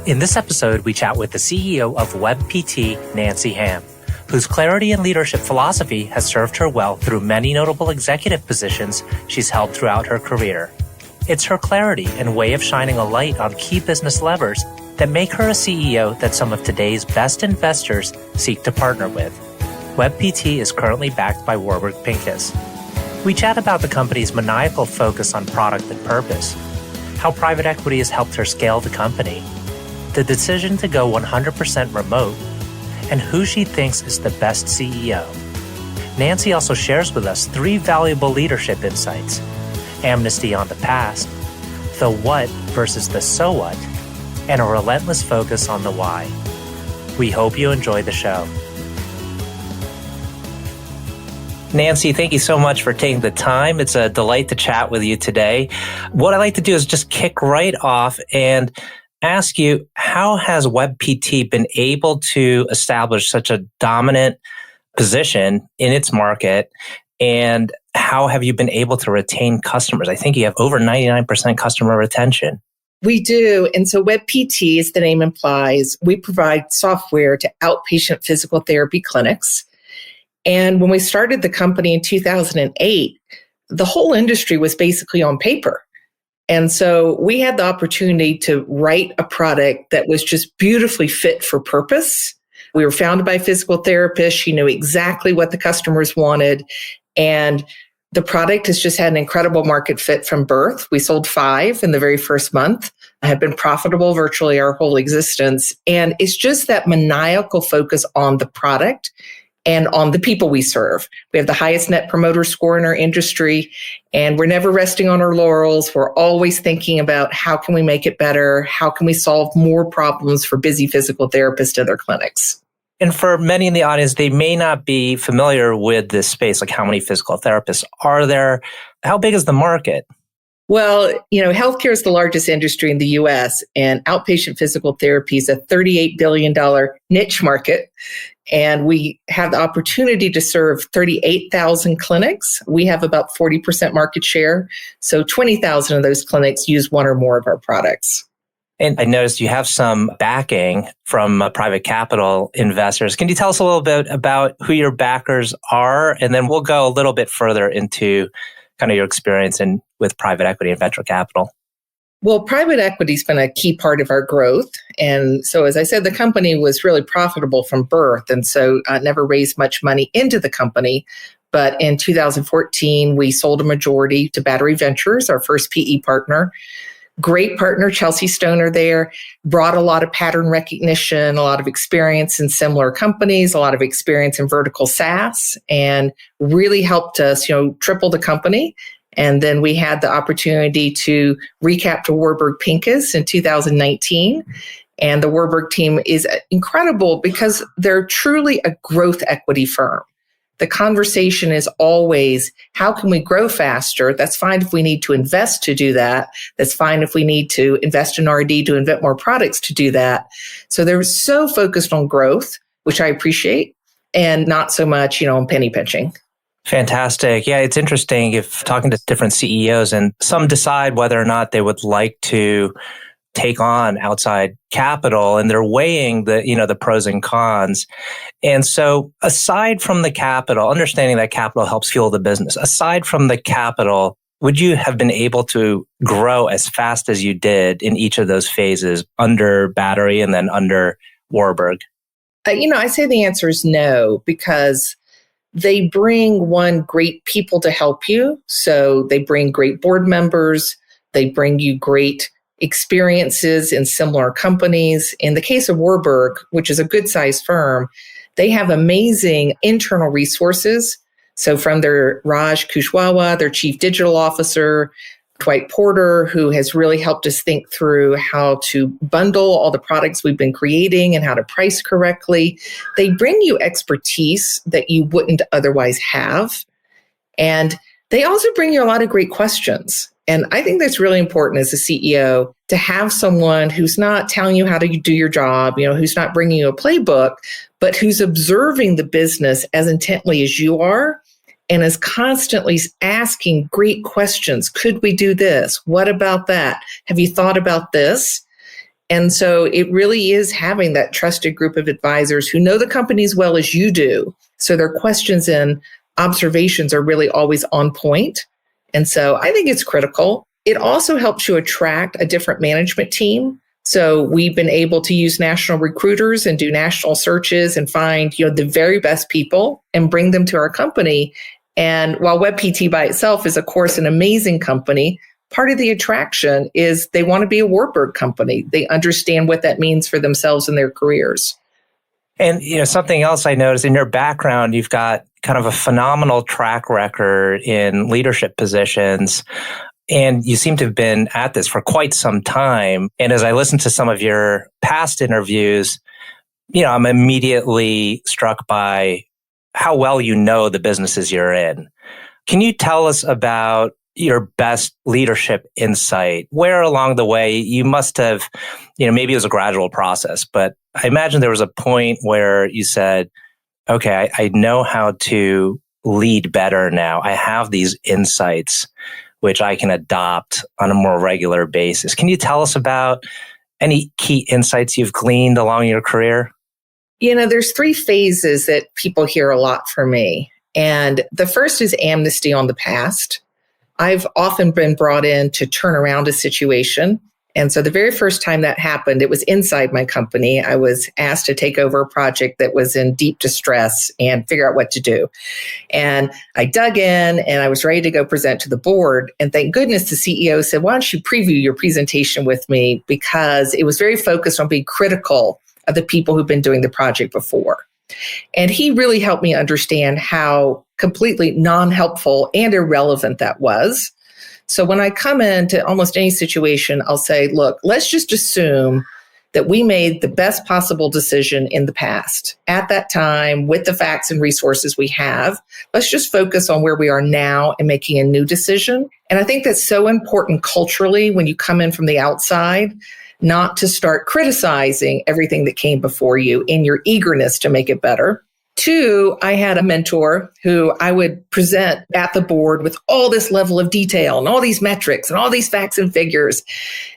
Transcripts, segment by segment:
In this episode, we chat with the CEO of WebPT, Nancy Ham, whose clarity and leadership philosophy has served her well through many notable executive positions she's held throughout her career. It's her clarity and way of shining a light on key business levers that make her a CEO that some of today's best investors seek to partner with. WebPT is currently backed by Warburg Pincus. We chat about the company's maniacal focus on product and purpose, how private equity has helped her scale the company, the decision to go 100% remote, and who she thinks is the best CEO. Nancy also shares with us 3 valuable leadership insights: amnesty on the past, the what versus the so what, and a relentless focus on the why. We hope you enjoy the show. Nancy, thank you so much for taking the time. It's a delight to chat with you today. What I'd like to do is just kick right off and ask you, how has WebPT been able to establish such a dominant position in its market? And how have you been able to retain customers? I think you have over 99% customer retention. We do. And so WebPT, as the name implies, we provide software to outpatient physical therapy clinics. And when we started the company in 2008, the whole industry was basically on paper. And so we had the opportunity to write a product that was just beautifully fit for purpose. We were founded by physical therapists. She knew exactly what the customers wanted. And the product has just had an incredible market fit from birth. We sold 5 in the very first month. I have been profitable virtually our whole existence. And it's just that maniacal focus on the product and on the people we serve. We have the highest net promoter score in our industry, and we're never resting on our laurels. We're always thinking about how can we make it better? How can we solve more problems for busy physical therapists in their clinics? And for many in the audience, they may not be familiar with this space, like how many physical therapists are there? How big is the market? Well, healthcare is the largest industry in the US, and outpatient physical therapy is a $38 billion niche market. And we have the opportunity to serve 38,000 clinics. We have about 40% market share. So 20,000 of those clinics use one or more of our products. And I noticed you have some backing from private capital investors. Can you tell us a little bit about who your backers are? And then we'll go a little bit further into kind of your experience with private equity and venture capital. Well, private equity has been a key part of our growth. And so, as I said, the company was really profitable from birth. And so never raised much money into the company. But in 2014, we sold a majority to Battery Ventures, our first PE partner. Great partner, Chelsea Stoner there, brought a lot of pattern recognition, a lot of experience in similar companies, a lot of experience in vertical SaaS, and really helped us, triple the company. And then we had the opportunity to recap to Warburg Pincus in 2019. And the Warburg team is incredible because they're truly a growth equity firm. The conversation is always, how can we grow faster? That's fine if we need to invest to do that. That's fine if we need to invest in R&D to invent more products to do that. So they're so focused on growth, which I appreciate, and not so much, on penny pinching. Fantastic. Yeah, it's interesting if talking to different CEOs, and some decide whether or not they would like to take on outside capital, and they're weighing the pros and cons. And so aside from the capital, understanding that capital helps fuel the business, aside from the capital, would you have been able to grow as fast as you did in each of those phases under Battery and then under Warburg? I say the answer is no, because they bring great people to help you. So they bring great board members. They bring you great experiences in similar companies. In the case of Warburg, which is a good sized firm, they have amazing internal resources. So from their Raj Kushwaha, their chief digital officer, Dwight Porter, who has really helped us think through how to bundle all the products we've been creating and how to price correctly. They bring you expertise that you wouldn't otherwise have. And they also bring you a lot of great questions. And I think that's really important as a CEO to have someone who's not telling you how to do your job, who's not bringing you a playbook, but who's observing the business as intently as you are and is constantly asking great questions. Could we do this? What about that? Have you thought about this? And so it really is having that trusted group of advisors who know the company as well as you do. So their questions and observations are really always on point. And so I think it's critical. It also helps you attract a different management team. So we've been able to use national recruiters and do national searches and find, the very best people and bring them to our company. And while WebPT by itself is, of course, an amazing company, part of the attraction is they want to be a Warburg company. They understand what that means for themselves and their careers. And, something else I noticed in your background, you've got kind of a phenomenal track record in leadership positions. And you seem to have been at this for quite some time. And as I listen to some of your past interviews, I'm immediately struck by how well you know the businesses you're in. Can you tell us about your best leadership insight? Where along the way you must have, maybe it was a gradual process, but I imagine there was a point where you said, okay, I know how to lead better now. I have these insights which I can adopt on a more regular basis. Can you tell us about any key insights you've gleaned along your career? There's 3 phases that people hear a lot from me. And the first is amnesty on the past. I've often been brought in to turn around a situation. And so the very first time that happened, it was inside my company. I was asked to take over a project that was in deep distress and figure out what to do. And I dug in and I was ready to go present to the board. And thank goodness the CEO said, why don't you preview your presentation with me? Because it was very focused on being critical of the people who've been doing the project before. And he really helped me understand how completely non-helpful and irrelevant that was. So when I come into almost any situation, I'll say, look, let's just assume that we made the best possible decision in the past. At that time, with the facts and resources we have, let's just focus on where we are now and making a new decision. And I think that's so important culturally when you come in from the outside, not to start criticizing everything that came before you in your eagerness to make it better. 2, I had a mentor who I would present at the board with all this level of detail and all these metrics and all these facts and figures.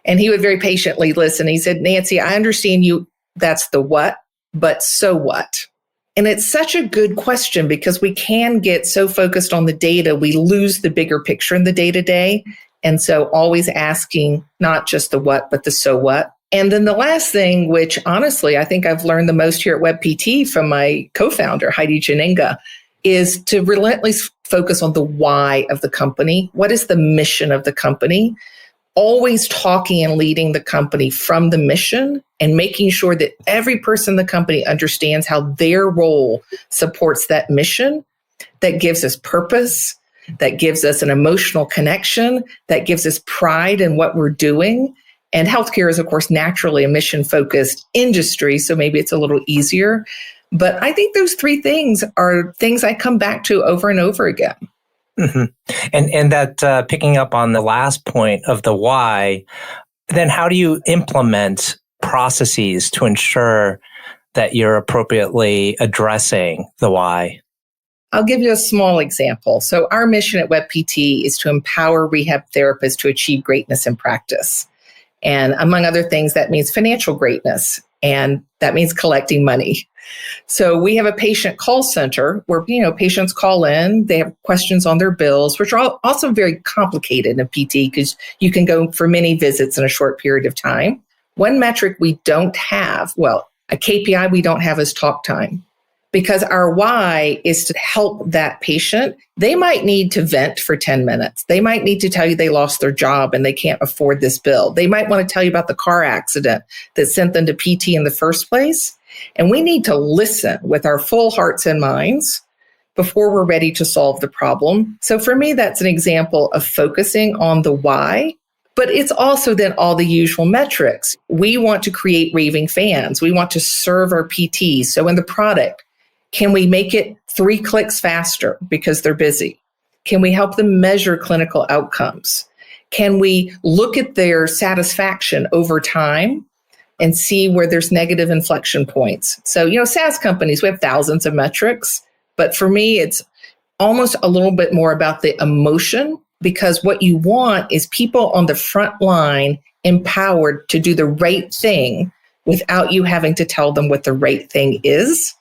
And he would very patiently listen. He said, Nancy, I understand you. That's the what, but so what? And it's such a good question because we can get so focused on the data, we lose the bigger picture in the day-to-day. And so always asking not just the what, but the so what. And then the last thing, which honestly, I think I've learned the most here at WebPT from my co-founder, Heidi Janinga, is to relentlessly focus on the why of the company. What is the mission of the company? Always talking and leading the company from the mission and making sure that every person in the company understands how their role supports that mission. That gives us purpose, that gives us an emotional connection, that gives us pride in what we're doing. And healthcare is, of course, naturally a mission-focused industry, so maybe it's a little easier. But I think those 3 things are things I come back to over and over again. Mm-hmm. And that picking up on the last point of the why, then how do you implement processes to ensure that you're appropriately addressing the why? I'll give you a small example. So our mission at WebPT is to empower rehab therapists to achieve greatness in practice. And among other things, that means financial greatness, and that means collecting money. So we have a patient call center where, patients call in, they have questions on their bills, which are also very complicated in PT because you can go for many visits in a short period of time. One metric we don't have, a KPI we don't have is talk time. Because our why is to help that patient. They might need to vent for 10 minutes. They might need to tell you they lost their job and they can't afford this bill. They might want to tell you about the car accident that sent them to PT in the first place. And we need to listen with our full hearts and minds before we're ready to solve the problem. So for me, that's an example of focusing on the why. But it's also then all the usual metrics. We want to create raving fans. We want to serve our PTs. So in the product, can we make it 3 clicks faster because they're busy? Can we help them measure clinical outcomes? Can we look at their satisfaction over time and see where there's negative inflection points? So, SaaS companies, we have thousands of metrics, but for me, it's almost a little bit more about the emotion because what you want is people on the front line empowered to do the right thing without you having to tell them what the right thing is.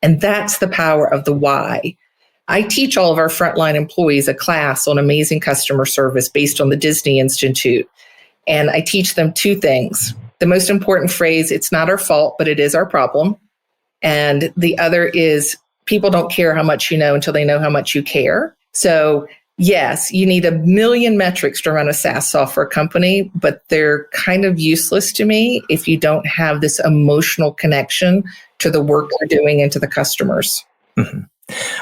And that's the power of the why. I teach all of our frontline employees a class on amazing customer service based on the Disney Institute. And I teach them two things. The most important phrase, it's not our fault, but it is our problem. And the other is people don't care how much you know until they know how much you care. So yes, you need a million metrics to run a SaaS software company, but they're kind of useless to me if you don't have this emotional connection to the work they're doing and to the customers. Mm-hmm.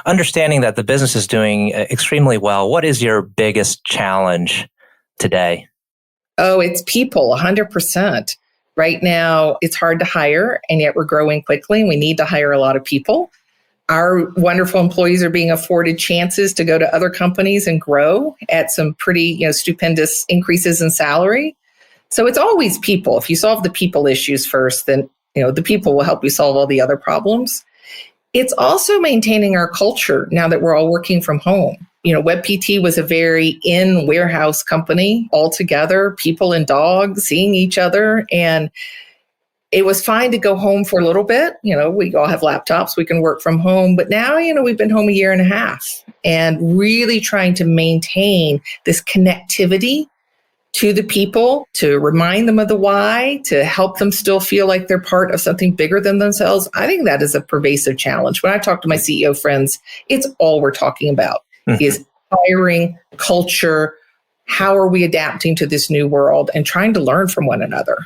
Understanding that the business is doing extremely well, what is your biggest challenge today? Oh, it's people, 100%. Right now, it's hard to hire, and yet we're growing quickly. We need to hire a lot of people. Our wonderful employees are being afforded chances to go to other companies and grow at some pretty, stupendous increases in salary. So it's always people. If you solve the people issues first, then, the people will help you solve all the other problems. It's also maintaining our culture now that we're all working from home. WebPT was a very in-warehouse company altogether, people and dogs seeing each other. And it was fine to go home for a little bit. We all have laptops, we can work from home. But now, we've been home a year and a half and really trying to maintain this connectivity to the people, to remind them of the why, to help them still feel like they're part of something bigger than themselves. I think that is a pervasive challenge. When I talk to my CEO friends, it's all we're talking about is hiring, culture, how are we adapting to this new world and trying to learn from one another.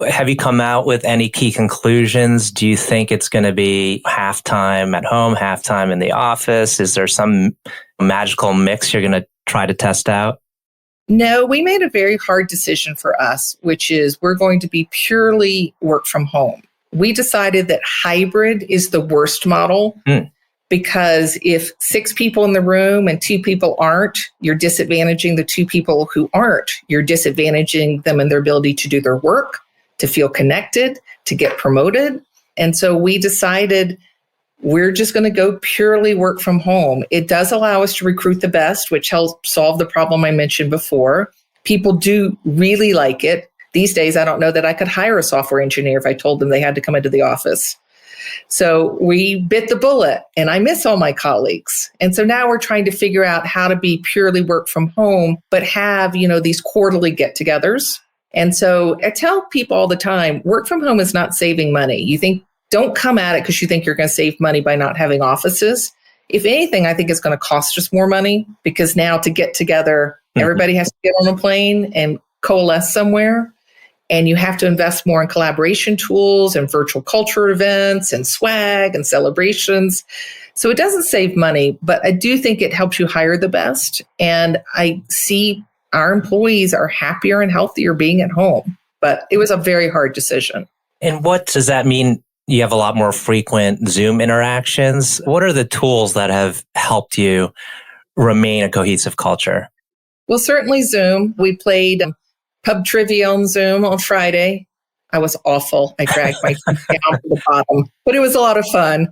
Have you come out with any key conclusions? Do you think it's going to be half-time at home, half-time in the office? Is there some magical mix you're going to try to test out? No, we made a very hard decision for us, which is we're going to be purely work from home. We decided that hybrid is the worst model because if 6 people in the room and 2 people aren't, you're disadvantaging the 2 people who aren't. You're disadvantaging them in their ability to do their work, to feel connected, to get promoted. And so we decided we're just going to go purely work from home. It does allow us to recruit the best, which helps solve the problem I mentioned before. People do really like it. These days, I don't know that I could hire a software engineer if I told them they had to come into the office. So we bit the bullet, and I miss all my colleagues. And so now we're trying to figure out how to be purely work from home, but have, these quarterly get-togethers. And so I tell people all the time, work from home is not saving money. Don't come at it because you think you're going to save money by not having offices. If anything, I think it's going to cost us more money because now to get together, everybody has to get on a plane and coalesce somewhere. And you have to invest more in collaboration tools and virtual culture events and swag and celebrations. So it doesn't save money, but I do think it helps you hire the best. And I see our employees are happier and healthier being at home. But it was a very hard decision. And what does that mean? You have a lot more frequent Zoom interactions. What are the tools that have helped you remain a cohesive culture? Well, certainly Zoom. We played pub trivia on Zoom on Friday. I was awful. I dragged my feet down to the bottom, but it was a lot of fun.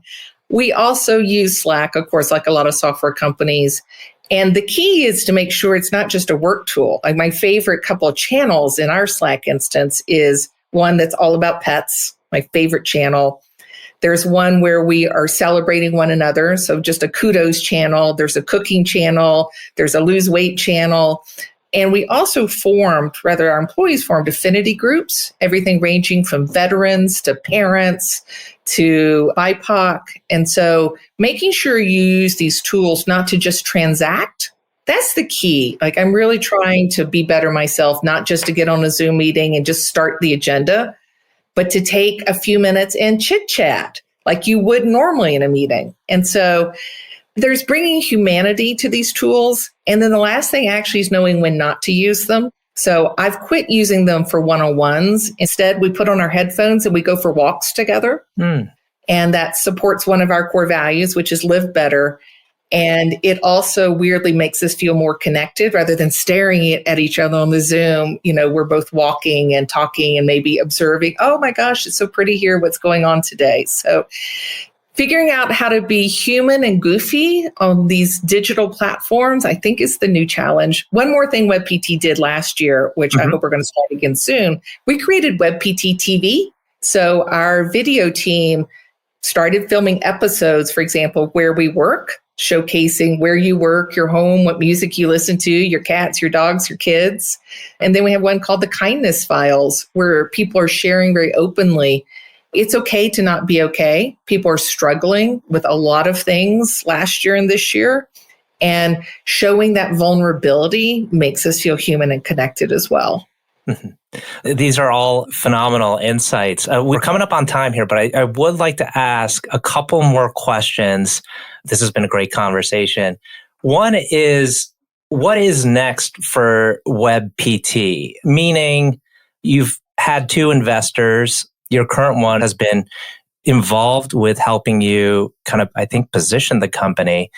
We also use Slack, of course, like a lot of software companies. And the key is to make sure it's not just a work tool. Like my favorite couple of channels in our Slack instance is one that's all about pets. My favorite channel. There's one where we are celebrating one another. So just a kudos channel. There's a cooking channel. There's a lose weight channel. And we also our employees formed affinity groups, everything ranging from veterans to parents to BIPOC. And so making sure you use these tools not to just transact. That's the key. Like I'm really trying to be better myself, not just to get on a Zoom meeting and just start the agenda, but to take a few minutes and chit chat like you would normally in a meeting. And so there's bringing humanity to these tools. And then the last thing actually is knowing when not to use them. So I've quit using them for one-on-ones. Instead, we put on our headphones and we go for walks together. And that supports one of our core values, which is live better. And it also weirdly makes us feel more connected rather than staring at each other on the Zoom. We're both walking and talking and maybe observing, oh my gosh, it's so pretty here. What's going on today? So Figuring out how to be human and goofy on these digital platforms, I think, is the new challenge. One more thing WebPT did last year, which I hope we're going to start again soon, we created WebPT TV. So our video team started filming episodes, for example, where we work, showcasing where you work, your home, what music you listen to, your cats, your dogs, your kids. And then we have one called the Kindness Files, where people are sharing very openly. It's okay to not be okay. People are struggling with a lot of things last year and this year. And showing that vulnerability makes us feel human and connected as well. These are all phenomenal insights. We're coming up on time here, but I would like to ask a couple more questions. This has been a great conversation. One is, what is next for WebPT? Meaning, you've had two investors. Your current one has been involved with helping you kind of, I think, position the company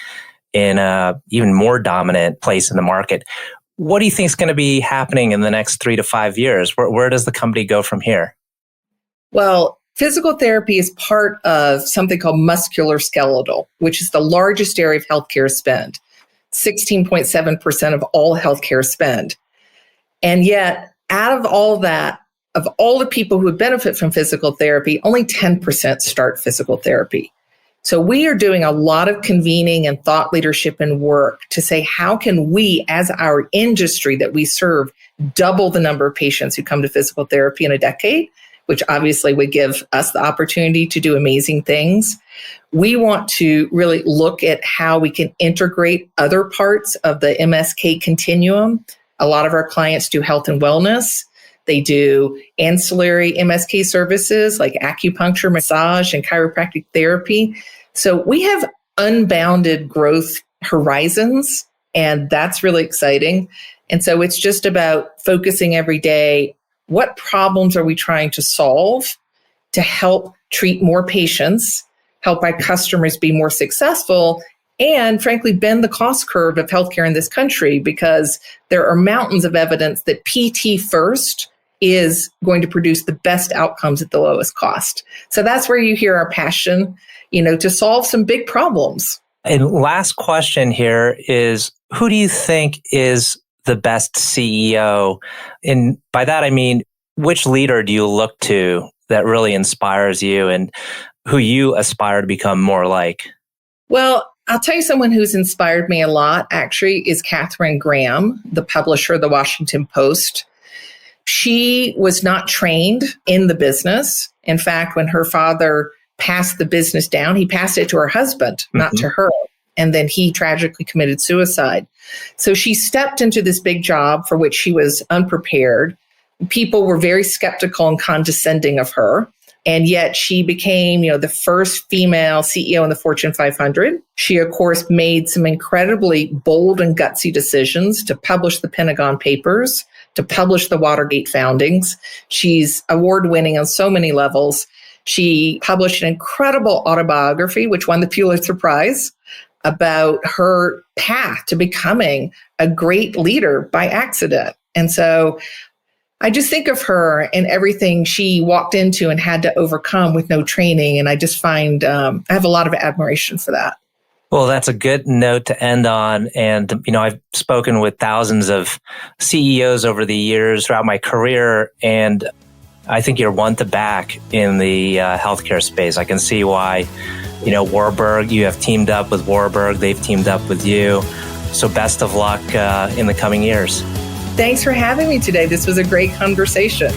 in a even more dominant place in the market. What do you think is going to be happening in the next 3 to 5 years? Where does the company go from here? Well, physical therapy is part of something called musculoskeletal, which is the largest area of healthcare spend, 16.7% of all healthcare spend. And yet, out of all that, of all the people who benefit from physical therapy, only 10% start physical therapy. So we are doing a lot of convening and thought leadership and work to say, how can we, as our industry that we serve, double the number of patients who come to physical therapy in a decade, which obviously would give us the opportunity to do amazing things. We want to really look at how we can integrate other parts of the MSK continuum. A lot of our clients do health and wellness. They do ancillary MSK services like acupuncture, massage, and chiropractic therapy. So we have unbounded growth horizons, and that's really exciting. And so it's just about focusing every day. What problems are we trying to solve to help treat more patients, help our customers be more successful, and frankly, bend the cost curve of healthcare in this country, because there are mountains of evidence that PT first is going to produce the best outcomes at the lowest cost. So that's where you hear our passion, to solve some big problems. And last question here is, who do you think is the best CEO? And by that, I mean, which leader do you look to that really inspires you and who you aspire to become more like? Well, I'll tell you someone who's inspired me a lot, actually, is Katharine Graham, the publisher of the Washington Post. She was not trained in the business. In fact, when her father passed the business down, he passed it to her husband, not to her. And then he tragically committed suicide. So she stepped into this big job for which she was unprepared. People were very skeptical and condescending of her. And yet she became, the first female CEO in the Fortune 500. She, of course, made some incredibly bold and gutsy decisions to publish the Pentagon Papers, to publish the Watergate foundings. She's award-winning on so many levels. She published an incredible autobiography, which won the Pulitzer Prize, about her path to becoming a great leader by accident. And so I just think of her and everything she walked into and had to overcome with no training. And I just find I have a lot of admiration for that. Well, that's a good note to end on. And, I've spoken with thousands of CEOs over the years throughout my career, and I think you're one to back in the healthcare space. I can see why, Warburg, you have teamed up with Warburg, they've teamed up with you. So best of luck in the coming years. Thanks for having me today. This was a great conversation.